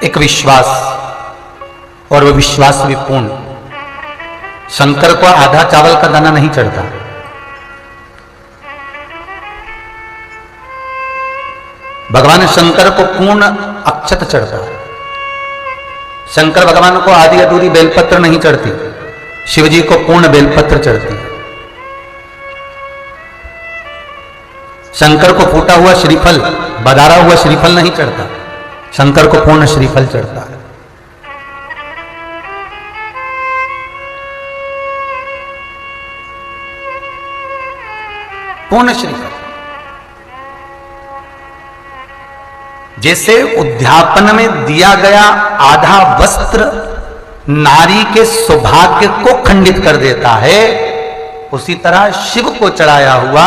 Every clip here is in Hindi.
एक विश्वास, और वो विश्वास भी पूर्ण। शंकर को आधा चावल का दाना नहीं चढ़ता, भगवान शंकर को पूर्ण अक्षत चढ़ता है। शंकर भगवान को आधी अधूरी बेलपत्र नहीं चढ़ती, शिवजी को पूर्ण बेलपत्र चढ़ती है। शंकर को फूटा हुआ श्रीफल, बदारा हुआ श्रीफल नहीं चढ़ता, शंकर को पूर्ण श्रीफल चढ़ता है। पूर्ण श्रीफल। जैसे उद्यापन में दिया गया आधा वस्त्र नारी के सौभाग्य को खंडित कर देता है, उसी तरह शिव को चढ़ाया हुआ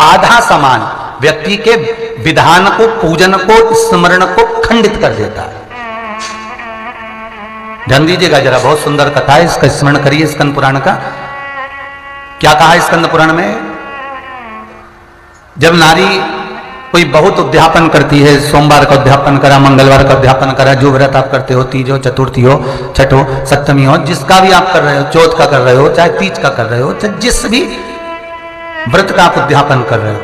आधा सामान व्यक्ति के विधान को, पूजन को, स्मरण को खंडित कर देता है। ध्यान दीजिएगा जरा, बहुत सुंदर कथा है, इसका स्मरण करिए। स्कंद पुराण का क्या कहा है स्कंद पुराण में? जब नारी कोई बहुत उद्यापन करती है, सोमवार का उद्यापन करा, मंगलवार का उद्यापन करा, जो व्रत आप करते हो, तीज हो, चतुर्थी हो, छठ हो, सप्तमी हो, जिसका भी आप कर रहे हो, चौथ का कर रहे हो, चाहे तीज का कर रहे हो, चाहे जिस भी व्रत का आप उद्यापन कर रहे हो,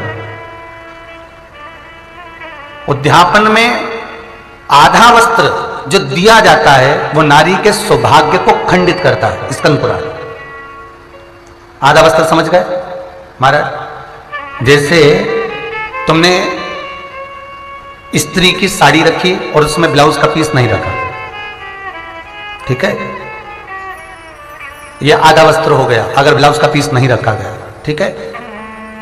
उद्यापन में आधा वस्त्र जो दिया जाता है वो नारी के सौभाग्य को खंडित करता है। स्कंद पुराण। आधा वस्त्र समझ गए महाराज? जैसे तुमने स्त्री की साड़ी रखी और उसमें ब्लाउज का पीस नहीं रखा, ठीक है, यह आधा वस्त्र हो गया अगर ब्लाउज का पीस नहीं रखा गया, ठीक है।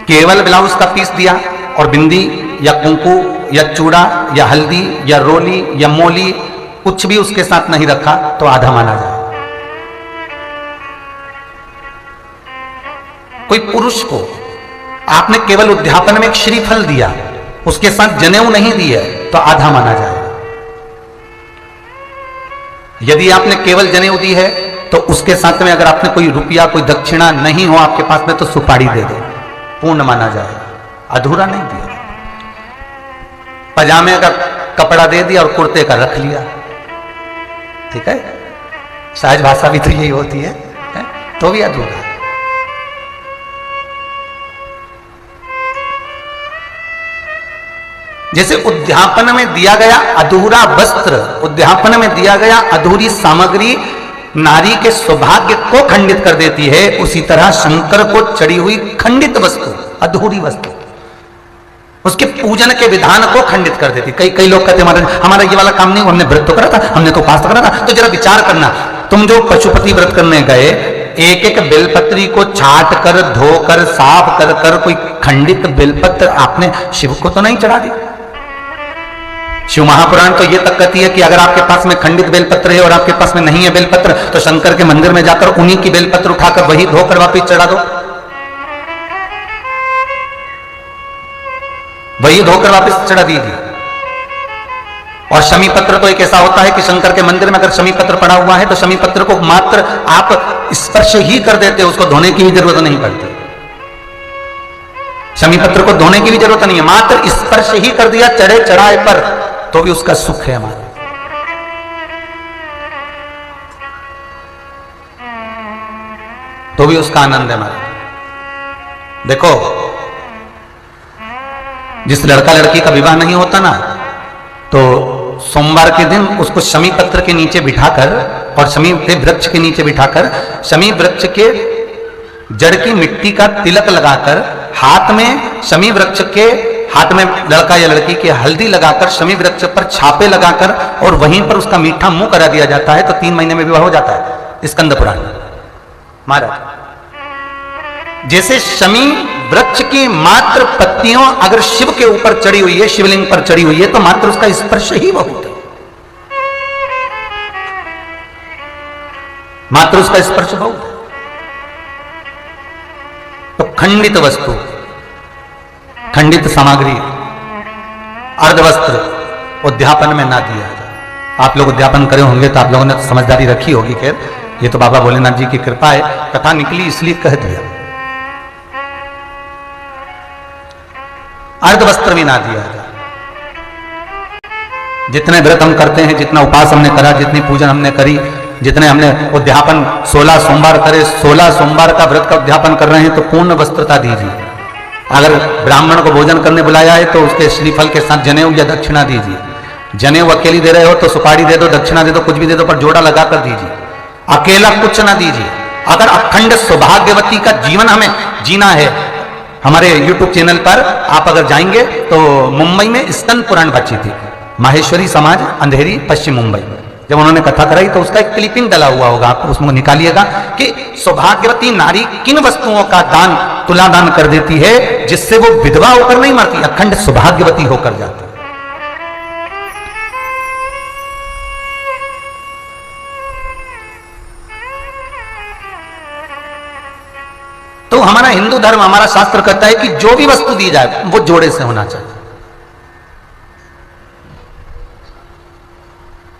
केवल ब्लाउज का पीस दिया और बिंदी या कुंकू या चूड़ा या हल्दी या रोली या मोली कुछ भी उसके साथ नहीं रखा तो आधा माना जाए। कोई पुरुष को आपने केवल उद्यापन में एक श्रीफल दिया, उसके साथ जनेऊ नहीं दिया तो आधा माना जाए। यदि आपने केवल जनेऊ दी है तो उसके साथ में अगर आपने कोई रुपया, कोई दक्षिणा नहीं हो आपके पास में तो सुपारी दे दो, पूर्ण माना जाए, अधूरा नहीं दिया। पजामे का कपड़ा दे दिया और कुर्ते का रख लिया, ठीक है, सहज भाषा भी तो यही होती है, तो भी अधूरा। जैसे उद्यापन में दिया गया अधूरा वस्त्र, उद्यापन में दिया गया अधूरी सामग्री नारी के सौभाग्य को खंडित कर देती है, उसी तरह शंकर को चढ़ी हुई खंडित वस्तु, अधूरी वस्तु, उसके पूजन के विधान को खंडित कर देती। कई लोग कहते हैं हमारा ये वाला काम नहीं, हमने व्रत तो करा था, हमने तो उपास करा था। तो जरा विचार करना, तुम जो पशुपति व्रत करने गए, एक एक बेलपत्री को छाट कर, धोकर, साफ कर कर कोई खंडित बेलपत्र आपने शिव को तो नहीं चढ़ा दी। शिव महापुराण तो ये तक कहती है कि अगर आपके पास में खंडित बेलपत्र है और आपके पास में नहीं है बेलपत्र तो शंकर के मंदिर में जाकर उन्हीं की बेलपत्र उठाकर वही धोकर वापिस चढ़ा दो, वही धोकर वापस चढ़ा दीजिए। और शमी पत्र तो एक ऐसा होता है कि शंकर के मंदिर में अगर शमी पत्र पड़ा हुआ है तो शमी पत्र को मात्र आप स्पर्श ही कर देते हो, उसको धोने की भी जरूरत नहीं पड़ती। शमी पत्र को धोने की भी जरूरत नहीं है, मात्र स्पर्श ही कर दिया चढ़े चढ़ाए पर, तो भी उसका सुख है हमारा। तो भी उसका आनंद है हमारा। देखो, जिस लड़का लड़की का विवाह नहीं होता ना, तो सोमवार के दिन उसको शमी पत्र के नीचे बिठाकर और शमी के वृक्ष के नीचे बिठाकर शमी वृक्ष के जड़ की मिट्टी का तिलक लगाकर, हाथ में शमी वृक्ष के, हाथ में लड़का या लड़की के हल्दी लगाकर शमी वृक्ष पर छापे लगाकर और वहीं पर उसका मीठा मुंह करा दिया जाता है, तो 3 महीने में विवाह हो जाता है। स्कंद पुराण महाराज। जैसे शमी वृक्ष की मात्र पत्तियों अगर शिव के ऊपर चढ़ी हुई है, शिवलिंग पर चढ़ी हुई है, तो मात्र उसका स्पर्श ही बहुत है, मात्र उसका स्पर्श बहुत है। तो खंडित वस्तु, खंडित सामग्री, अर्धवस्त्र उद्यापन में ना दिया जाए। आप लोग उद्यापन करे होंगे तो आप लोगों ने समझदारी रखी होगी। खैर, ये तो बाबा भोलेनाथ जी की कृपा है, कथा निकली इसलिए कह दिया। अर्धवस्त्र भी ना दिया जाए। जितने व्रत हम करते हैं, जितना उपास हमने करा, जितनी पूजन हमने करी, जितने हमने उद्यापन 16 सोमवार करे, 16 सोमवार का व्रत का उद्यापन कर रहे हैं, तो पूर्ण वस्त्रता दीजिए। अगर ब्राह्मण को भोजन करने बुलाया है तो उसके श्रीफल के साथ जनेऊ या दक्षिणा दीजिए। जनेऊ अकेली दे रहे हो तो सुपारी दे दो, दक्षिणा दे दो, कुछ भी दे दो, पर जोड़ा लगा कर दीजिए। अकेला कुछ ना दीजिए। अगर अखंड सौभाग्यवती का जीवन हमें जीना है, हमारे YouTube चैनल पर आप अगर जाएंगे तो मुंबई में स्कंद पुराण बची थी, माहेश्वरी समाज अंधेरी पश्चिम मुंबई, जब उन्होंने कथा कराई तो उसका एक क्लिपिंग डला हुआ होगा, आप उसमें निकालिएगा कि सौभाग्यवती नारी किन वस्तुओं का दान, तुला दान कर देती है जिससे वो विधवा होकर नहीं मरती, अखंड सौभाग्यवती होकर जाती। तो हमारा हिंदू धर्म, हमारा शास्त्र कहता है कि जो भी वस्तु दी जाए वो जोड़े से होना चाहिए।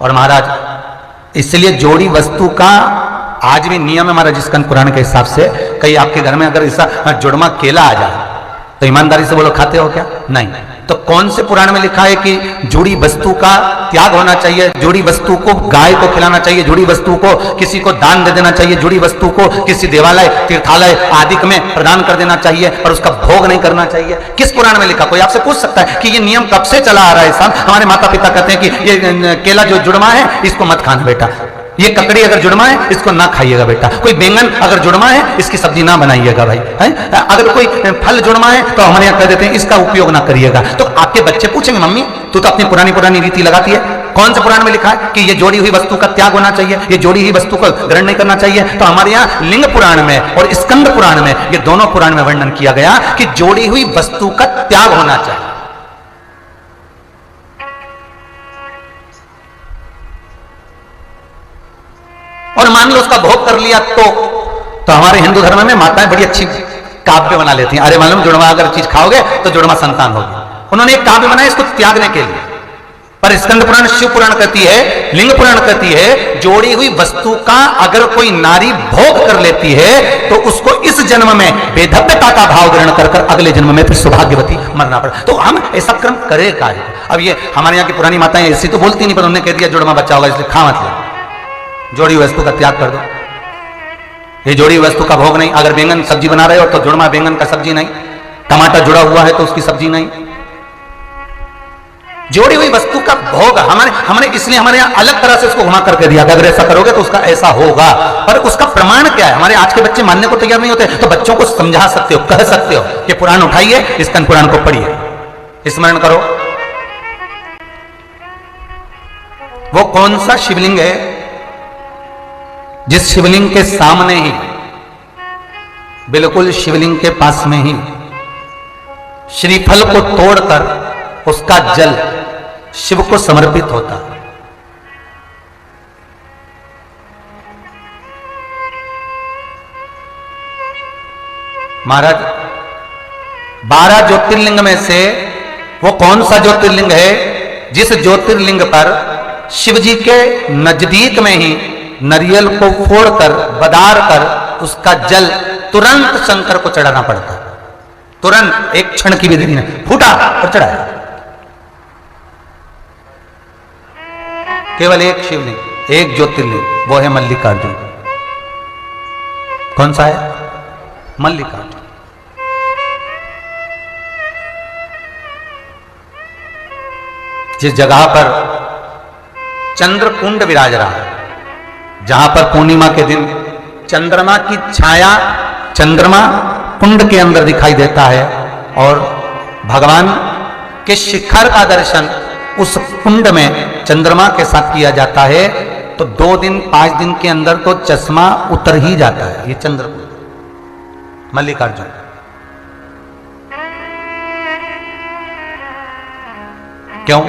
और महाराज इसलिए जोड़ी वस्तु का आज भी नियम है हमारा जिस्कंद पुराण के हिसाब से। कहीं आपके घर में अगर ऐसा जुड़मा केला आ जाए तो ईमानदारी से बोलो खाते हो क्या? नहीं। तो कौन से पुराण में लिखा है कि जुड़ी वस्तु का त्याग होना चाहिए, जुड़ी वस्तु को गाय को खिलाना चाहिए, जुड़ी वस्तु को किसी को दान दे देना चाहिए, जुड़ी वस्तु को किसी देवालय तीर्थालय आदि में प्रदान कर देना चाहिए और उसका भोग नहीं करना चाहिए? किस पुराण में लिखा? कोई आपसे पूछ सकता है कि ये नियम कब से चला आ रहा है साहब? हमारे माता पिता कहते हैं कि ये केला जो जुड़मा है इसको मत खाना बेटा, ये ककड़ी अगर जुड़मा है इसको ना खाइएगा बेटा, कोई बैंगन अगर जुड़मा है इसकी सब्जी ना बनाइएगा भाई, है? अगर कोई फल जुड़मा है तो हमारे यहाँ कह देते हैं इसका उपयोग ना करिएगा। तो आपके बच्चे पूछेंगे मम्मी तू तो अपनी पुरानी रीति लगाती है, कौन से पुराण में लिखा है कि ये जोड़ी हुई वस्तु का त्याग होना चाहिए, ये जोड़ी हुई वस्तु को ग्रहण नहीं करना चाहिए? तो हमारे यहाँ लिंग पुराण में और स्कंद पुराण में, ये दोनों पुराण में वर्णन किया गया कि जोड़ी हुई वस्तु का त्याग होना चाहिए। और मान लो उसका भोग कर लिया तो हमारे हिंदू धर्म में माताएं बड़ी अच्छी काव्य बना लेती हैं। अरे मालूम जुड़वा अगर चीज खाओगे तो जुड़वा संतान होगी। उन्होंने एक काव्य बनाया इसको त्यागने के लिए। पर स्कंद पुराण, शिव पुराण कहती है, लिंग पुराण कहती है जोड़ी हुई वस्तु का अगर कोई नारी भोग कर लेती है तो उसको इस जन्म में बेधव्यता का भाव ग्रहण कर अगले जन्म में फिर सौभाग्यवती मरना पड़ा। तो हम ऐसा कर्म करे का? अब ये हमारे यहाँ की पुरानी माताएं ऐसी तो बोलती नहीं, पर उन्होंने कह दिया जुड़वा बच्चा होगा इसलिए खा मत ले, जोड़ी वस्तु का त्याग कर दो। ये जोड़ी वस्तु का भोग नहीं। अगर बैंगन सब्जी बना रहे हो तो जुड़मा बैंगन का सब्जी नहीं, टमाटर जुड़ा हुआ है तो उसकी सब्जी नहीं। जोड़ी हुई वस्तु का भोग हमने इसलिए हमारे यहाँ अलग तरह से इसको घुमा करके दिया, अगर ऐसा करोगे तो उसका ऐसा होगा। पर उसका प्रमाण क्या है? हमारे आज के बच्चे मानने को तैयार नहीं होते। तो बच्चों को समझा सकते हो, कह सकते हो कि पुराण उठाइए, स्कंद पुराण को पढ़िए, स्मरण करो। वो कौन सा शिवलिंग है जिस शिवलिंग के सामने ही, बिल्कुल शिवलिंग के पास में ही श्रीफल को तोड़कर उसका जल शिव को समर्पित होता? महाराज 12 ज्योतिर्लिंग में से वो कौन सा ज्योतिर्लिंग है जिस ज्योतिर्लिंग पर शिव जी के नजदीक में ही नरियल को फोड़कर बदार कर उसका जल तुरंत शंकर को चढ़ाना पड़ता? तुरंत, एक क्षण की भी देरी नहीं, फूटा और चढ़ाया। केवल एक शिवलिंग, एक ज्योतिर्लिंग, वो है मल्लिकार्जुन। कौन सा है? मल्लिकार्जुन। जिस जगह पर चंद्रकुंड विराज रहा है, जहां पर पूर्णिमा के दिन चंद्रमा की छाया चंद्रमा कुंड के अंदर दिखाई देता है और भगवान के शिखर का दर्शन उस कुंड में चंद्रमा के साथ किया जाता है, तो 2 दिन 5 दिन के अंदर तो चश्मा उतर ही जाता है। ये चंद्रकुंड मल्लिकार्जुन। क्यों?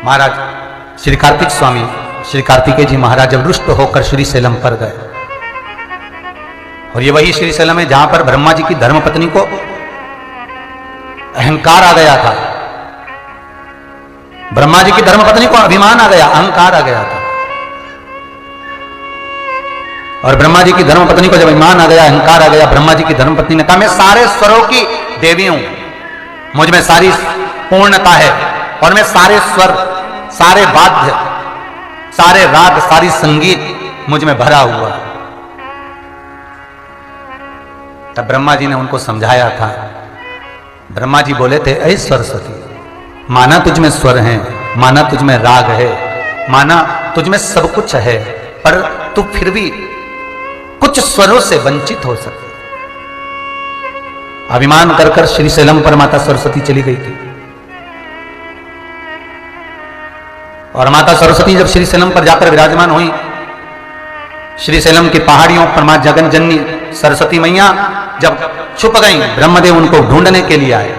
महाराज श्री कार्तिक स्वामी, श्री कार्तिकेय जी महाराज जब रुष्ट होकर श्रीशैलम पर गए, और ये वही श्रीशैलम है जहां पर ब्रह्मा जी की धर्मपत्नी को अहंकार आ गया था। ब्रह्मा जी की धर्मपत्नी को अभिमान आ गया, अहंकार आ गया था। और ब्रह्मा जी की धर्मपत्नी को जब अभिमान आ गया, अहंकार आ गया, ब्रह्मा जी की धर्मपत्नी ने कहा मैं सारे स्वरों की देवी हूं, मुझ में सारी पूर्णता है और मैं सारे स्वर सारे वाद्य, सारे राग, सारी संगीत मुझ में भरा हुआ। तब ब्रह्मा जी ने उनको समझाया था। ब्रह्मा जी बोले थे, ऐ सरस्वती, माना तुझ में स्वर है, माना तुझ में राग है, माना तुझ में सब कुछ है, पर तू फिर भी कुछ स्वरों से वंचित हो सकती। अभिमान कर कर श्रीशैलम पर माता सरस्वती चली गई थी। और माता सरस्वती जब श्रीशैलम पर जाकर विराजमान हुई, श्रीशैलम की पहाड़ियों पर मां जगन जननी सरस्वती मैया जब छुप गई, ब्रह्मदेव उनको ढूंढने के लिए आए।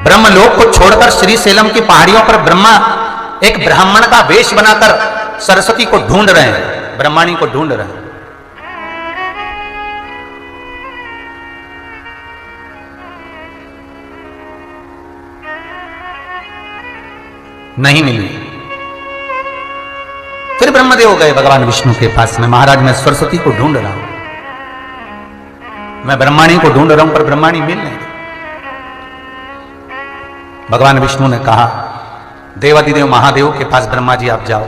ब्रह्मलोक को छोड़कर श्रीशैलम की पहाड़ियों पर ब्रह्मा एक ब्राह्मण का वेश बनाकर सरस्वती को ढूंढ रहे हैं, ब्रह्माणी को ढूंढ रहे हैं। नहीं मिली। फिर ब्रह्मदेव गए भगवान विष्णु के पास में, महाराज मैं सरस्वती को ढूंढ रहा हूं, मैं ब्रह्माणी को ढूंढ रहा हूं, पर ब्रह्माणी मिल नहीं रही। भगवान विष्णु ने कहा, देवादिदेव महादेव के पास ब्रह्मा जी आप जाओ।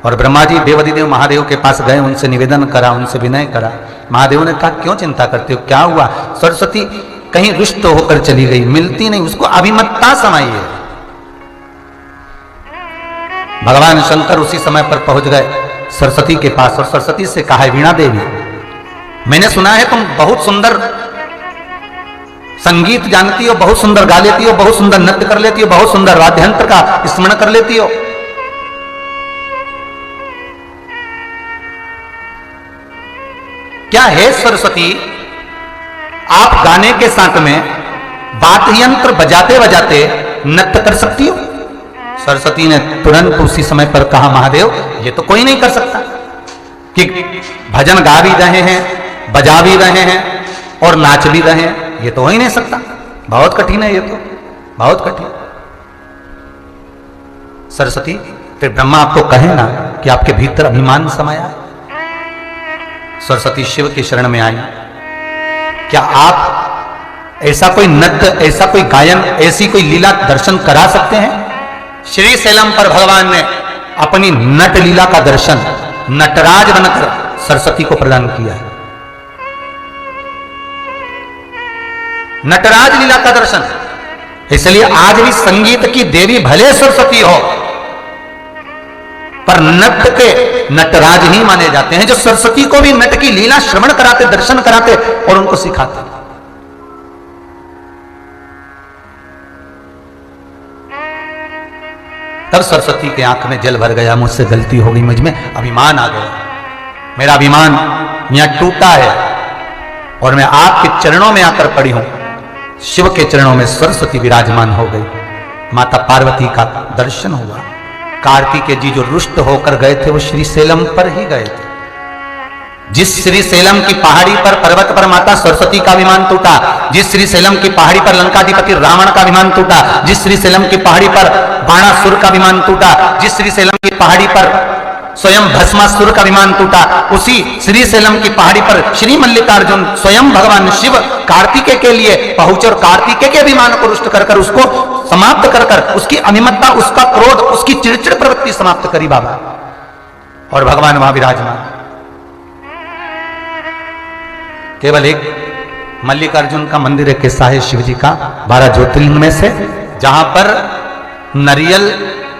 और ब्रह्मा जी देवादिदेव महादेव के पास गए, उनसे निवेदन करा, उनसे विनय करा। महादेव ने कहा, क्यों चिंता करते हो, क्या हुआ? सरस्वती कहीं रुष्ट होकर चली गई, मिलती नहीं, उसको अभिमत्ता समाइए। भगवान शंकर उसी समय पर पहुंच गए सरस्वती के पास और सरस्वती से कहा, वीणा देवी, मैंने सुना है तुम बहुत सुंदर संगीत जानती हो, बहुत सुंदर गा लेती हो, बहुत सुंदर नृत्य कर लेती हो, बहुत सुंदर वाद्ययंत्र का स्मरण कर लेती हो। क्या है सरस्वती, आप गाने के साथ में वाद्य यंत्र बजाते बजाते नृत्य कर सकती हो? सरस्वती ने तुरंत उसी समय पर कहा, महादेव ये तो कोई नहीं कर सकता कि भजन गा भी रहे हैं, बजा भी रहे हैं और नाच भी रहे हैं, ये तो हो ही नहीं सकता, बहुत कठिन है, ये तो बहुत कठिन। सरस्वती, फिर ब्रह्मा आपको कहे ना कि आपके भीतर अभिमान समाया है। सरस्वती शिव की शरण में आई, क्या आप ऐसा कोई नृत्य, ऐसा कोई गायन, ऐसी कोई लीला दर्शन करा सकते हैं? श्रीशैलम पर भगवान ने अपनी नट लीला का दर्शन नटराज बनकर सरस्वती को प्रदान किया है। नटराज लीला का दर्शन। इसलिए आज भी संगीत की देवी भले सरस्वती हो, पर नट के नटराज ही माने जाते हैं, जो सरस्वती को भी नट की लीला श्रवण कराते, दर्शन कराते और उनको सिखाते। तब सरस्वती के आंख में जल भर गया, मुझसे गलती हो गई, मुझ में अभिमान आ गया, मेरा अभिमान यहां टूटा है और मैं आपके चरणों में आकर पड़ी हूं। शिव के चरणों में सरस्वती विराजमान हो गई। माता पार्वती का दर्शन हुआ। कार्तिकेय जी जो रुष्ट होकर गए थे वो श्रीशैलम पर ही गए थे। जिस श्रीशैलम की पहाड़ी पर, पर्वत पर माता सरस्वती का विमान टूटा, जिस श्रीशैलम की पहाड़ी पर लंकाधिपति रावण का विमान टूटा, जिस श्रीशैलम की पहाड़ी पर बाणासुर का विमान टूटा, जिस श्रीशैलम की पहाड़ी पर स्वयं भस्मासुर का विमान टूटा, उसी श्रीशैलम की पहाड़ी पर श्री मल्लिकार्जुन स्वयं भगवान शिव कार्तिकेय के लिए पहुंचे और कार्तिकेय के विमान को रुष्ट कर कर, उसको समाप्त कर कर, उसकी अनिमत्ता, उसका क्रोध, उसकी चिड़चिड़ प्रवृत्ति समाप्त करी बाबा। और भगवान वहां विराजमान। केवल एक मल्लिकार्जुन का मंदिर एक किस्सा है शिव जी का 12 ज्योतिर्लिंग में से, जहां पर नारियल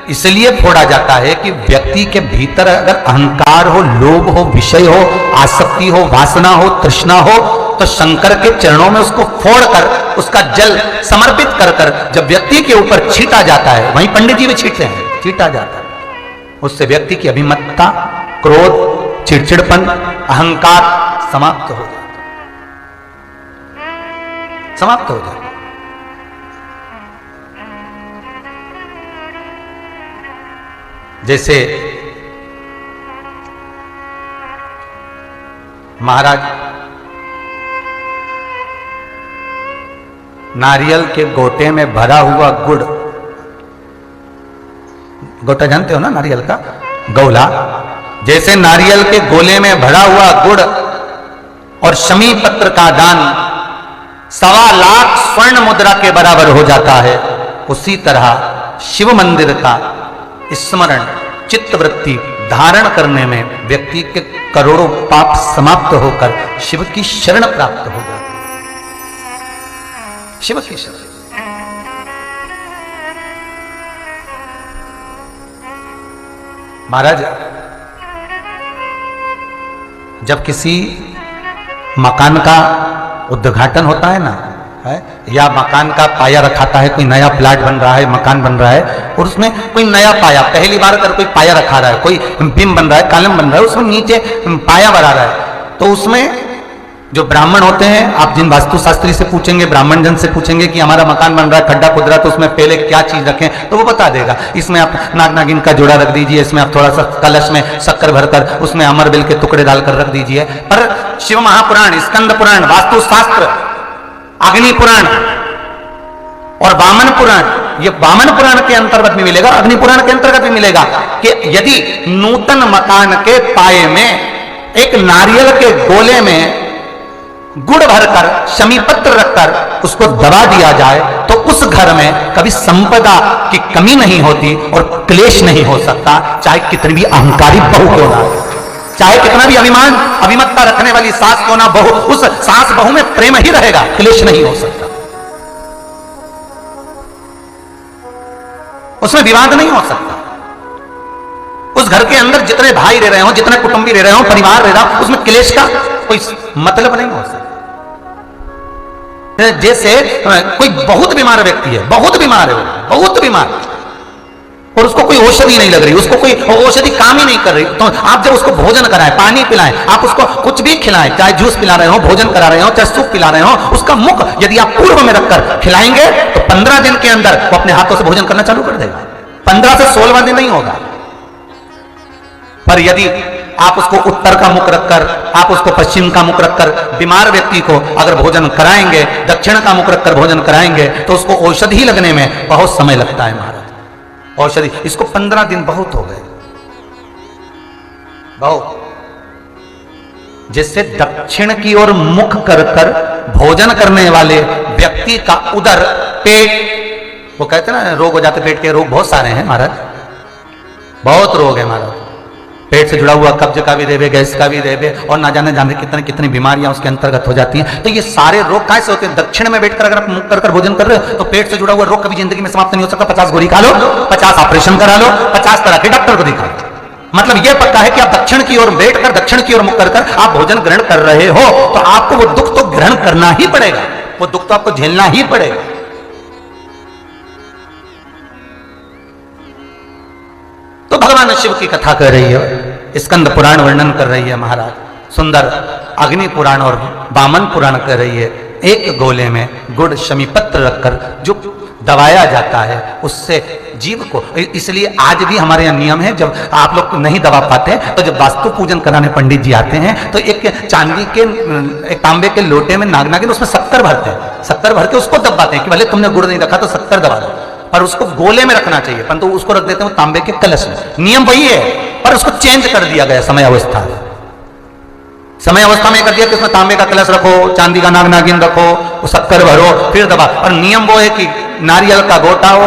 इसलिए फोड़ा जाता है कि व्यक्ति के भीतर अगर अहंकार हो, लोभ हो, विषय हो, आसक्ति हो, वासना हो, तृष्णा हो, तो शंकर के चरणों में उसको फोड़कर उसका जल समर्पित कर कर जब व्यक्ति के ऊपर छीटा जाता है, वहीं पंडित जी भी छीटते हैं, छीटा जाता है, उससे व्यक्ति की अभिमत्ता, क्रोध, चिड़चिड़पन, अहंकार समाप्त हो जाता, समाप्त हो जाता। जैसे महाराज नारियल के गोटे में भरा हुआ गुड़, गोटा जानते हो ना नारियल का गोला, जैसे नारियल के गोले में भरा हुआ गुड़ और शमी पत्र का दान 1.25 लाख स्वर्ण मुद्रा के बराबर हो जाता है, उसी तरह शिव मंदिर का स्मरण चित्तवृत्ति धारण करने में व्यक्ति के करोड़ों पाप समाप्त होकर शिव की शरण प्राप्त हो जाती है। शिव की शरण। महाराज, जब किसी मकान का उद्घाटन होता है ना, है या मकान का पाया रखाता है, कोई नया प्लाट बन रहा है, मकान बन रहा है और उसमें कोई नया पाया, पहली बार अगर कोई पाया रखा रहा है, कोई बीम बन रहा है, कॉलम बन रहा है, उसमें नीचे पाया बना रहा है, तो उसमें जो ब्राह्मण होते हैं, आप जिन वास्तुशास्त्री से पूछेंगे, ब्राह्मण जन से पूछेंगे कि हमारा मकान बन रहा है, खड्डा खुद रहा, तो उसमें पहले क्या चीज रखें, तो वो बता देगा। इसमें आप नाग नागिन का जोड़ा रख दीजिए, इसमें आप थोड़ा सा कलश में शक्कर भरकर उसमें अमरबेल के टुकड़े डालकर रख दीजिए। पर शिव महापुराण, स्कंद पुराण, वास्तुशास्त्र, अग्नि पुराण और वामन पुराण, ये वामन पुराण के अंतर्गत भी मिलेगा, अग्नि पुराण के अंतर्गत भी मिलेगा कि यदि नूतन मकान के पाए में एक नारियल के गोले में गुड़ भरकर शमी पत्र रखकर उसको दबा दिया जाए तो उस घर में कभी संपदा की कमी नहीं होती और क्लेश नहीं हो सकता, चाहे कितनी भी अहंकारी बहू क्यों ना, चाहे कितना भी अभिमान अभिमत्ता रखने वाली सास क्यों ना, बहू, उस सास बहू में प्रेम ही रहेगा, क्लेश नहीं हो सकता, उसमें विवाद नहीं हो सकता। उस घर के अंदर जितने भाई रह रहे हो, जितने कुटुंबी रह रहे हो, परिवार रह रहा हो, उसमें क्लेश का कोई मतलब नहीं हो सकता। जैसे कोई बहुत बीमार व्यक्ति है, बहुत बीमार है, बहुत बीमार, और उसको कोई औषधि नहीं लग रही, उसको कोई औषधि काम ही नहीं कर रही, तो आप जब उसको भोजन कराएं, पानी पिलाएं, आप उसको कुछ भी खिलाएं, चाहे जूस पिला रहे हो, भोजन करा रहे हो, चाहे सूप पिला रहे हो, उसका मुख यदि आप पूर्व में रखकर खिलाएंगे तो 15 दिन के अंदर वो अपने हाथों से भोजन करना चालू कर देगा, 15 से 16वां दिन नहीं होगा। पर यदि आप उसको उत्तर का मुख रखकर, आप उसको पश्चिम का मुख रखकर बीमार व्यक्ति को अगर भोजन कराएंगे, दक्षिण का मुख रखकर भोजन कराएंगे तो उसको औषधि लगने में बहुत समय लगता है महाराज। औषधि, इसको 15 दिन बहुत हो गए, बहुत। जिससे दक्षिण की ओर मुख कर कर भोजन करने वाले व्यक्ति का उदर, पेट, वो कहते हैं ना रोग हो जाते, पेट के रोग बहुत सारे हैं महाराज, बहुत रोग है महाराज, पेट से जुड़ा हुआ कब्ज का भी देवे, गैस का भी देवे, और ना जाने जाने कितनी कितनी बीमारियां उसके अंतर्गत हो जाती हैं। तो ये सारे रोग कैसे होते हैं? दक्षिण में बैठकर अगर आप मुख कर भोजन कर रहे हो तो पेट से जुड़ा हुआ रोग कभी जिंदगी में समाप्त नहीं हो सकता। 50 गोली खा लो, 50 ऑपरेशन करा लो, 50 तरह के डॉक्टर को दिखा लो, मतलब यह पक्का है कि आप दक्षिण की ओर बैठकर, दक्षिण की ओर मुख कर आप भोजन ग्रहण कर रहे हो तो आपको वो दुख तो ग्रहण करना ही पड़ेगा, वो दुख तो आपको झेलना ही पड़ेगा। तो भगवान शिव की कथा कर रही है, स्कंद पुराण वर्णन कर रही है महाराज, सुंदर अग्नि पुराण और वामन पुराण कर रही है। एक गोले में गुड़ शमी पत्र रखकर जो दबाया जाता है उससे जीव को, इसलिए आज भी हमारे यहाँ नियम है, जब आप लोग नहीं दबा पाते तो जब वास्तु पूजन कराने पंडित जी आते हैं तो एक चांदी के, एक तांबे के लोटे में नाग नागिन उसमें शक्कर भरते हैं, शक्कर भर के उसको दबाते हैं कि भले तुमने गुड़ नहीं रखा तो शक्कर दबा दो, और उसको गोले में रखना चाहिए, परंतु उसको रख देते हैं तांबे के कलश में। नियम वही है पर उसको चेंज कर दिया गया समय अवस्था में कर दिया कि उसमें तांबे का कलश रखो, चांदी का नाग नागिन रखो, वो शक्कर भरो, फिर दबा। और नियम वो है कि नारियल का गोटा हो,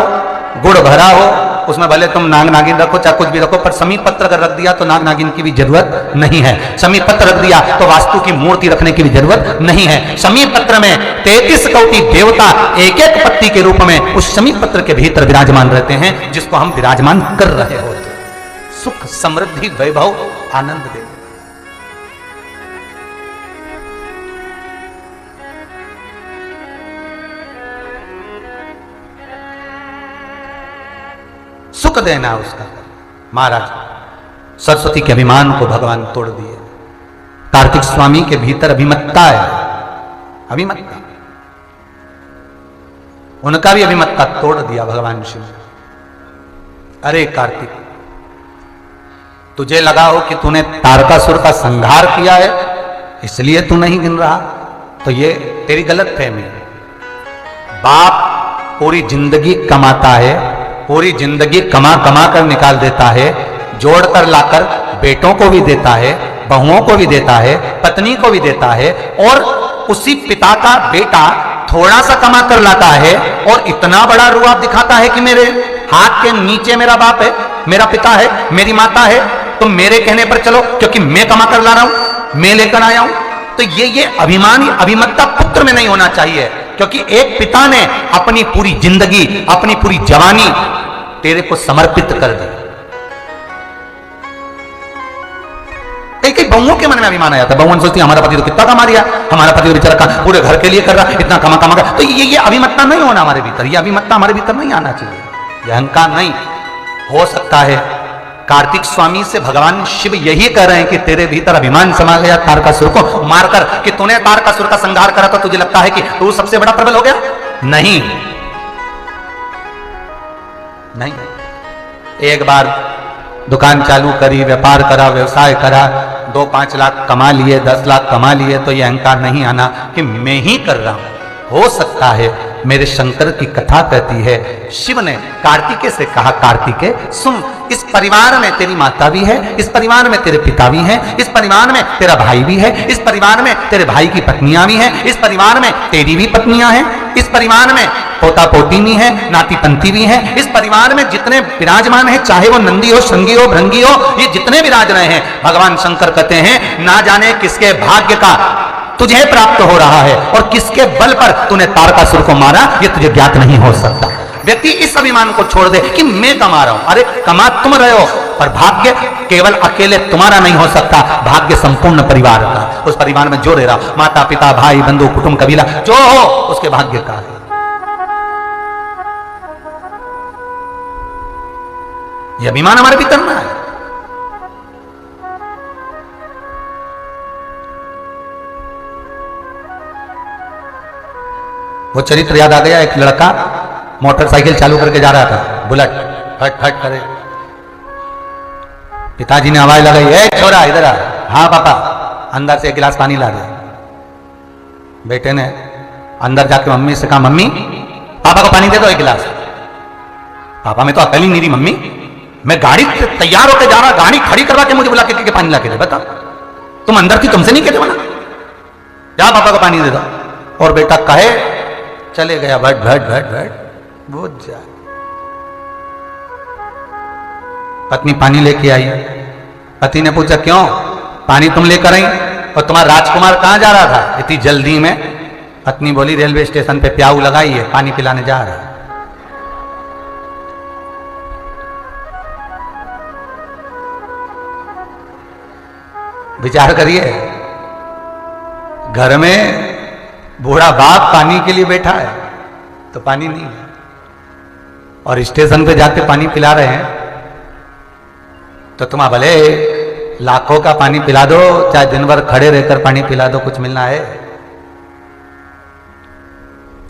गुड़ भरा हो, उसमें भले तुम नाग नागिन रखो चाहे कुछ भी रखो, पर शमी पत्र अगर रख दिया तो नाग नागिन की भी जरूरत नहीं है। शमी पत्र रख दिया तो वास्तु की मूर्ति रखने की भी जरूरत नहीं है। शमी पत्र में 33 कोटि देवता एक एक पत्ती के रूप में उस शमी पत्र के भीतर विराजमान रहते हैं, जिसको हम विराजमान कर रहे होते। सुख, समृद्धि, वैभव, आनंद दे। सुख देना उसका। महाराज सरस्वती के अभिमान को भगवान तोड़ दिए। कार्तिक स्वामी के भीतर अभिमत्ता है, अभिमत्ता, उनका भी अभिमत्ता तोड़ दिया भगवान शिव। अरे कार्तिक, तुझे लगा हो कि तूने तारकासुर का संहार किया है इसलिए तू नहीं गिन रहा, तो ये तेरी गलत फहमी है। बाप पूरी जिंदगी कमाता है, पूरी जिंदगी कमा कमा कर निकाल देता है, जोड़ कर लाकर बेटों को भी देता है, बहुओं को भी देता है, पत्नी को भी देता है, और उसी पिता का बेटा थोड़ा सा कमा कर लाता है और इतना बड़ा रुआब दिखाता है कि मेरे हाथ के नीचे मेरा बाप है, मेरा पिता है, मेरी माता है, तुम मेरे कहने पर चलो क्योंकि मैं कमा कर ला रहा हूं, मैं लेकर आया हूं। तो ये अभिमान, अभिमतता पुत्र में नहीं होना चाहिए, क्योंकि एक पिता ने अपनी पूरी जिंदगी, अपनी पूरी जवानी तेरे को समर्पित कर दी। कई बहुओं के मन में अभिमान आया था, बहुओं सोचती हमारा पति तो कितना कमा रिया, हमारा पति बेचारा का पूरे घर के लिए कर रहा, इतना कमा कमा कर। तो ये अभिमतता नहीं होना हमारे भीतर, ये अभिमतता हमारे भीतर नहीं आना चाहिए, ये अहंकार नहीं हो सकता है। कार्तिक स्वामी से भगवान शिव यही कह रहे हैं कि तेरे भीतर अभिमान समा गया तारकासुर को मारकर, कि तूने तारकासुर का संहार करा तो तुझे लगता है कि तू सबसे बड़ा प्रबल हो गया। नहीं नहीं, एक बार दुकान चालू करी, व्यापार करा, व्यवसाय करा, 2-5 लाख कमा लिए, 10 लाख कमा लिए, तो ये अहंकार नहीं आना कि मैं ही कर रहा हूं। हो सकता है मेरे शंकर की कथा कहती है, शिव ने कार्तिकेय से कहा, कार्तिकेय सुन, इस परिवार में तेरी माता भी है, इस परिवार में तेरे पिता भी हैं, इस परिवार में तेरा भाई भी है, इस परिवार में तेरे भाई की पत्नियां भी हैं, इस परिवार में तेरी भी पत्नियां हैं, इस परिवार में पोता पोती भी है, नाती पंती भी है, इस परिवार में जितने विराजमान है, चाहे वो नंदी हो, श्रृंगी हो, भृंगी हो, ये जितने विराज रहे हैं, भगवान शंकर कहते हैं ना जाने किसके भाग्य का तुझे प्राप्त हो रहा है और किसके बल पर तूने तारकासुर को मारा, ये तुझे ज्ञात नहीं हो सकता। व्यक्ति इस अभिमान को छोड़ दे कि मैं कमा रहा हूं, अरे कमा तुम रहे हो, पर भाग्य केवल अकेले तुम्हारा नहीं हो सकता, भाग्य संपूर्ण परिवार का। उस परिवार में जो रह रहा, माता पिता भाई बंधु कुटुंब कबीला जो हो, उसके भाग्य का है। यह अभिमान हमारे भीतर ना है। वो चरित्र याद आ गया, एक लड़का मोटरसाइकिल चालू करके जा रहा था, बुलेट, फट फट करे, पिताजी ने आवाज लगाई, ए छोरा इधर आ। हाँ पापा, अंदर से एक गिलास पानी ला दे। बेटे ने अंदर जाके मम्मी से कहा, मम्मी पापा को पानी दे दो एक गिलास। पापा मैं तो अकेली नहीं रही मम्मी, मैं गाड़ी से तैयार होकर जा रहा, गाड़ी खड़ी करवा के मुझे बुला के पानी ला के दे। बता तुम अंदर थी, तुमसे नहीं कहते बना, जा पापा को पानी दे दो। और बेटा कहे चले गया, भट भट भट भट वो जा। पत्नी पानी लेके आई, पति ने पूछा क्यों पानी तुम लेकर आई, और तुम्हारा राजकुमार कहां जा रहा था इतनी जल्दी में? पत्नी बोली रेलवे स्टेशन पे प्याऊ लगाई है, पानी पिलाने जा रहा है। विचार करिए, घर में बूढ़ा बाप पानी के लिए बैठा है तो पानी नहीं है, और स्टेशन पे जाके पानी पिला रहे हैं, तो तुम भले लाखों का पानी पिला दो, चाहे दिन भर खड़े रहकर पानी पिला दो, कुछ मिलना है,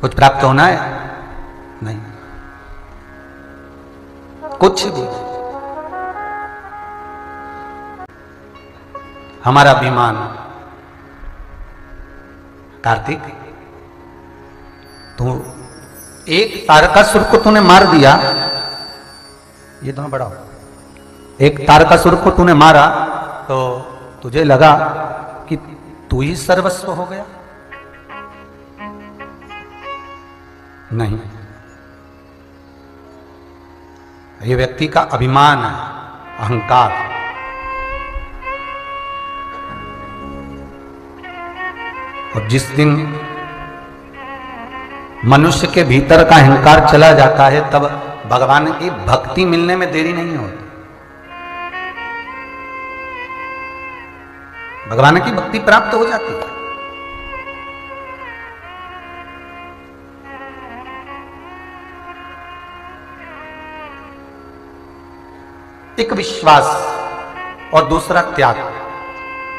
कुछ प्राप्त होना है? नहीं, कुछ भी। हमारा अभिमान, कार्तिक तू एक तारकासुर को तूने मार दिया, ये दोनों बड़ा हो, एक तारकासुर को तूने मारा तो तुझे लगा कि तू ही सर्वस्व हो गया? नहीं, ये व्यक्ति का अभिमान है, अहंकार। और जिस दिन मनुष्य के भीतर का अहंकार चला जाता है, तब भगवान की भक्ति मिलने में देरी नहीं होती। भगवान की भक्ति प्राप्त हो जाती है। एक विश्वास और दूसरा त्याग,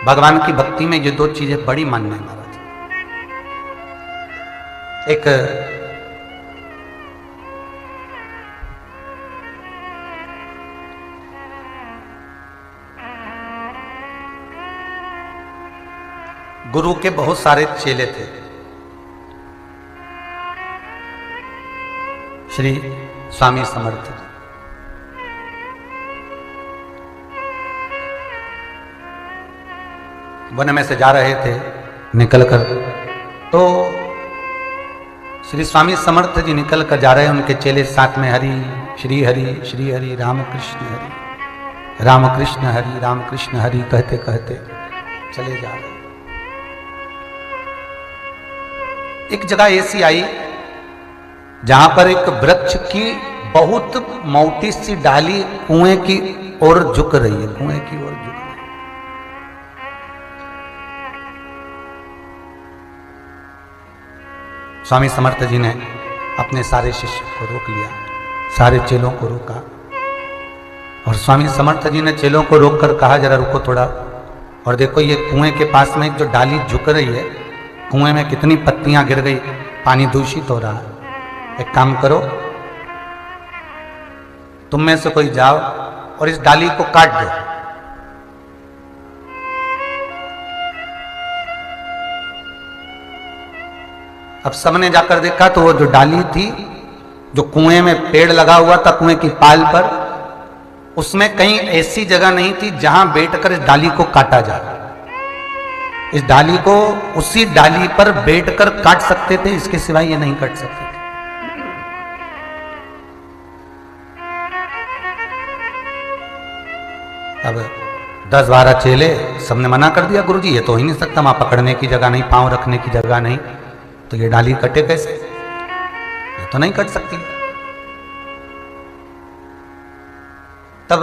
भगवान की भक्ति में ये दो चीजें बड़ी मान्य है महाराज। एक गुरु के बहुत सारे चेले थे। श्री स्वामी समर्थ वन में से जा रहे थे निकलकर, तो श्री स्वामी समर्थ जी निकल कर जा रहे हैं, उनके चेले साथ में हरि श्री हरि रामकृष्ण हरि कहते कहते चले जा रहे। एक जगह ऐसी आई जहां पर एक वृक्ष की बहुत मोटी सी डाली कुएं की ओर झुक रही है, कुएं की ओर झुक रही है। स्वामी समर्थ जी ने अपने सारे शिष्य को रोक लिया, सारे चेलों को रोका, और स्वामी समर्थ जी ने चेलों को रोककर कहा जरा रुको थोड़ा, और देखो ये कुएं के पास में जो डाली झुक रही है, कुएं में कितनी पत्तियां गिर गई, पानी दूषित हो रहा है। एक काम करो, तुम में से कोई जाओ और इस डाली को काट दो। अब सबने जाकर देखा तो वो जो डाली थी, जो कुएं में पेड़ लगा हुआ था कुएं की पाल पर, उसमें कहीं ऐसी जगह नहीं थी जहां बैठकर इस डाली को काटा जाए। इस डाली को उसी डाली पर बैठकर काट सकते थे, इसके सिवाय ये नहीं काट सकते थे। अब 10-12 चेले, सबने मना कर दिया, गुरुजी ये तो हो ही नहीं सकता, वहां पकड़ने की जगह नहीं, पांव रखने की जगह नहीं, तो ये डाली कटे कैसे, ये तो नहीं कट सकती। तब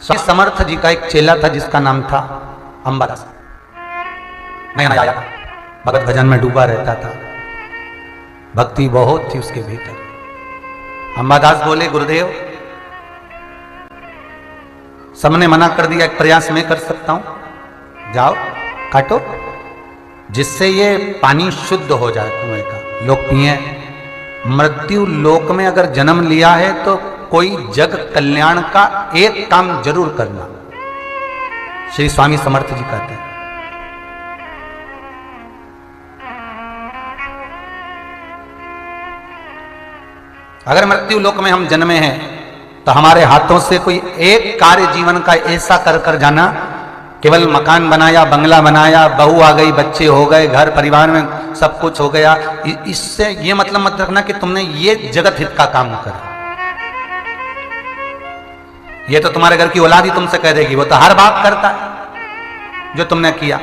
स्वामी समर्थ जी का एक चेला था जिसका नाम था अंबादास। नया आया था, भगत भजन में डूबा रहता था, भक्ति बहुत थी उसके भीतर। अंबादास बोले गुरुदेव सबने मना कर दिया, एक प्रयास मैं कर सकता हूं, जाओ काटो, जिससे ये पानी शुद्ध हो जाए कुएं का, लोग पिए। मृत्यु लोक में अगर जन्म लिया है तो कोई जग कल्याण का एक काम जरूर करना, श्री स्वामी समर्थ जी कहते हैं। अगर मृत्यु लोक में हम जन्मे हैं तो हमारे हाथों से कोई एक कार्य जीवन का ऐसा कर कर जाना, केवल मकान बनाया, बंगला बनाया, बहू आ गई, बच्चे हो गए, घर परिवार में सब कुछ हो गया, इससे ये मतलब मत रखना कि तुमने ये जगत हित का काम करा। ये तो तुम्हारे घर की औलाद ही तुमसे कह देगी, वो तो हर बाप करता है जो तुमने किया,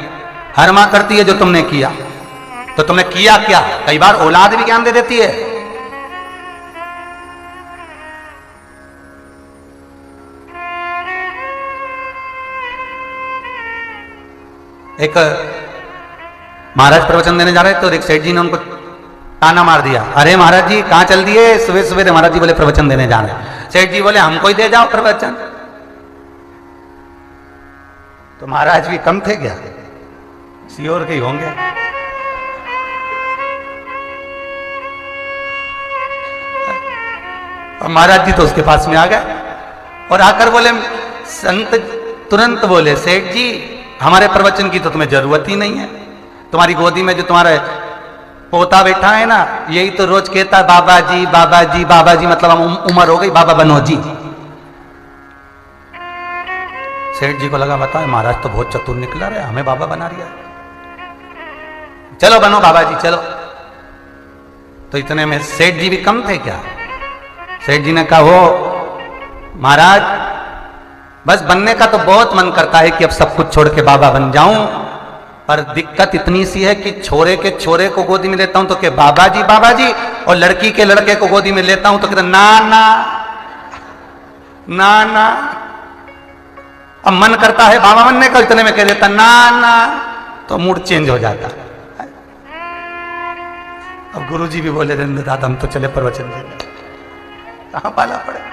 हर मां करती है जो तुमने किया, तो तुमने किया क्या? कई बार औलाद भी ज्ञान दे देती है। एक महाराज प्रवचन देने जा रहे थे तो एक सेठ जी ने उनको ताना मार दिया, अरे महाराज जी कहां चल दिए सुबह सुबह? महाराज जी बोले प्रवचन देने जा रहे हैं। सेठ जी बोले हमको ही दे जाओ प्रवचन। तो महाराज भी कम थे क्या, सियोर के ही होंगे। और महाराज जी तो उसके पास में आ गए और आकर बोले, संत तुरंत बोले, सेठ जी हमारे प्रवचन की तो तुम्हें जरूरत ही नहीं है, तुम्हारी गोदी में जो तुम्हारा पोता बैठा है ना, यही तो रोज कहता है बाबा जी बाबा जी बाबा जी, मतलब हम उम्र हो गई, बाबा बनो जी। सेठ जी को लगा बताओ महाराज तो बहुत चतुर निकला रहा है, हमें बाबा बना रहा है, चलो बनो बाबा जी चलो। तो इतने में सेठ जी भी कम थे क्या? सेठ जी ने कहा हो महाराज बस बनने का तो बहुत मन करता है कि अब सब कुछ छोड़ के बाबा बन जाऊं, पर दिक्कत इतनी सी है कि छोरे के छोरे को गोदी में लेता हूं तो के बाबा जी, और लड़की के लड़के को गोदी में लेता हूं तो कहते ना ना ना ना। अब मन करता है बाबा बनने का, इतने में कह देता ना ना, तो मूड चेंज हो जाता। अब गुरुजी भी बोले दादा हम तो चले प्रवचन देने, कहां पाला पड़े।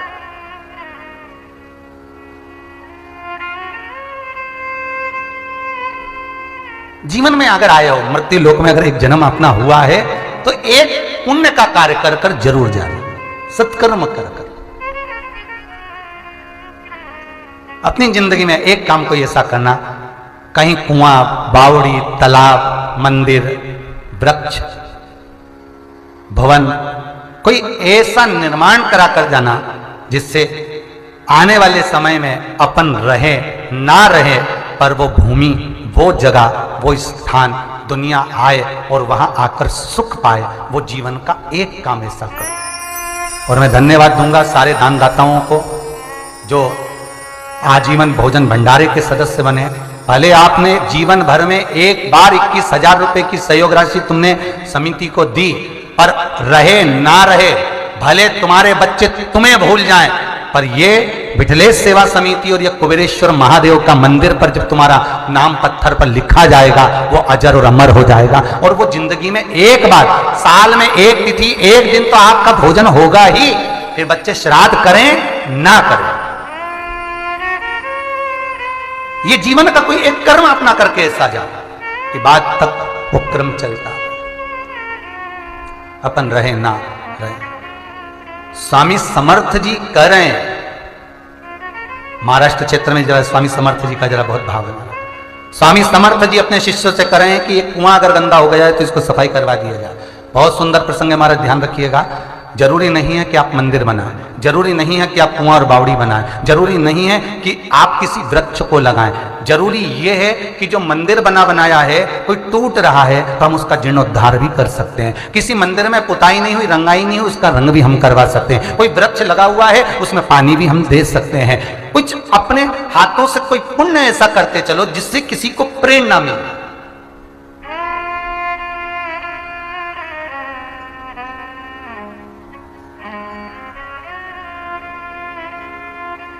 जीवन में अगर आए हो, मृत्यु लोक में अगर एक जन्म अपना हुआ है तो एक पुण्य का कार्य कर कर जरूर जाना, सत्कर्म कर कर। अपनी जिंदगी में एक काम कोई ऐसा करना, कहीं कुआं, बावड़ी, तालाब, मंदिर, वृक्ष, भवन, कोई ऐसा निर्माण करा कर जाना जिससे आने वाले समय में अपन रहे ना रहे पर वो भूमि वो जगह, वो स्थान दुनिया आए और वहां आकर सुख पाए, वो जीवन का एक काम ऐसा करो। और मैं धन्यवाद दूंगा सारे दानदाताओं को जो आजीवन भोजन भंडारे के सदस्य बने। भले आपने जीवन भर में एक बार 21,000 रुपए की सहयोग राशि तुमने समिति को दी, पर रहे ना रहे, भले तुम्हारे बच्चे तुम्हें भूल जाएं, पर ये विठलेश सेवा समिति और ये कुबेरेश्वर महादेव का मंदिर पर जब तुम्हारा नाम पत्थर पर लिखा जाएगा, वो अजर और अमर हो जाएगा। और वो जिंदगी में एक बार, साल में एक तिथि, एक दिन तो आपका भोजन होगा ही। फिर बच्चे श्राद्ध करें ना करें, ये जीवन का कोई एक कर्म अपना करके ऐसा जाओ कि बाद तक वो क्रम चलता, अपन रहे ना रहे। स्वामी समर्थ जी कह रहे हैं, महाराष्ट्र क्षेत्र में जरा स्वामी समर्थ जी का जरा बहुत भाव है। स्वामी समर्थ जी अपने शिष्यों से कह रहे हैं कि ये कुआं अगर गंदा हो गया है तो इसको सफाई करवा दिया जाए। बहुत सुंदर प्रसंग है, हमारा ध्यान रखिएगा। जरूरी नहीं है कि आप मंदिर बनाएं, जरूरी नहीं है कि आप कुआं और बावड़ी बनाएं, जरूरी नहीं है कि आप किसी वृक्ष को लगाएं। जरूरी यह है कि जो मंदिर बना बनाया है कोई टूट रहा है तो हम उसका जीर्णोद्धार भी कर सकते हैं। किसी मंदिर में पुताई नहीं हुई, रंगाई नहीं हुई, उसका रंग भी हम करवा सकते हैं। कोई वृक्ष लगा हुआ है उसमें पानी भी हम दे सकते हैं। कुछ अपने हाथों से कोई पुण्य ऐसा करते चलो जिससे किसी को प्रेरणा मिले।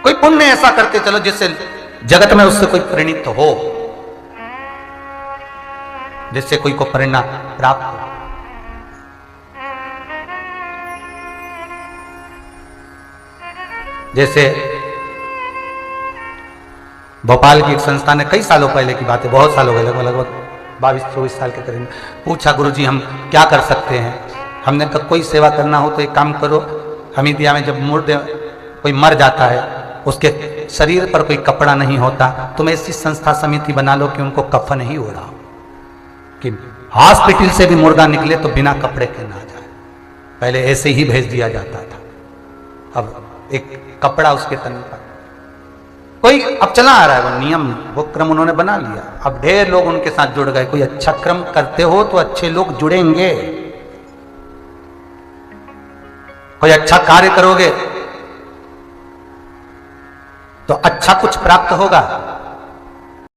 कोई पुण्य ऐसा करते चलो जिससे जगत में उससे कोई प्रेरित हो, जिससे कोई को प्रेरणा प्राप्त हो। जैसे भोपाल की एक संस्था ने कई सालों पहले की बात है, बहुत साल हो गए, लगभग 22-24 साल के करीब, पूछा गुरुजी हम क्या कर सकते हैं। हमने कहा कोई सेवा करना हो तो एक काम करो, हमीदिया में जब मुर्दे कोई मर जाता है, उसके शरीर पर कोई कपड़ा नहीं होता, तुम ऐसी संस्था समिति बना लो कि उनको कफन ही ओढ़ाओ, कि हॉस्पिटल से भी मुर्दा निकले तो बिना कपड़े के ना जाए। पहले ऐसे ही भेज दिया जाता था, अब एक कपड़ा उसके तन पर कोई अब चला आ रहा है, वो नियम, वो क्रम उन्होंने बना लिया। अब ढेर लोग उनके साथ जुड़ गए। कोई अच्छा क्रम करते हो तो अच्छे लोग जुड़ेंगे, कोई अच्छा कार्य करोगे तो अच्छा कुछ प्राप्त होगा।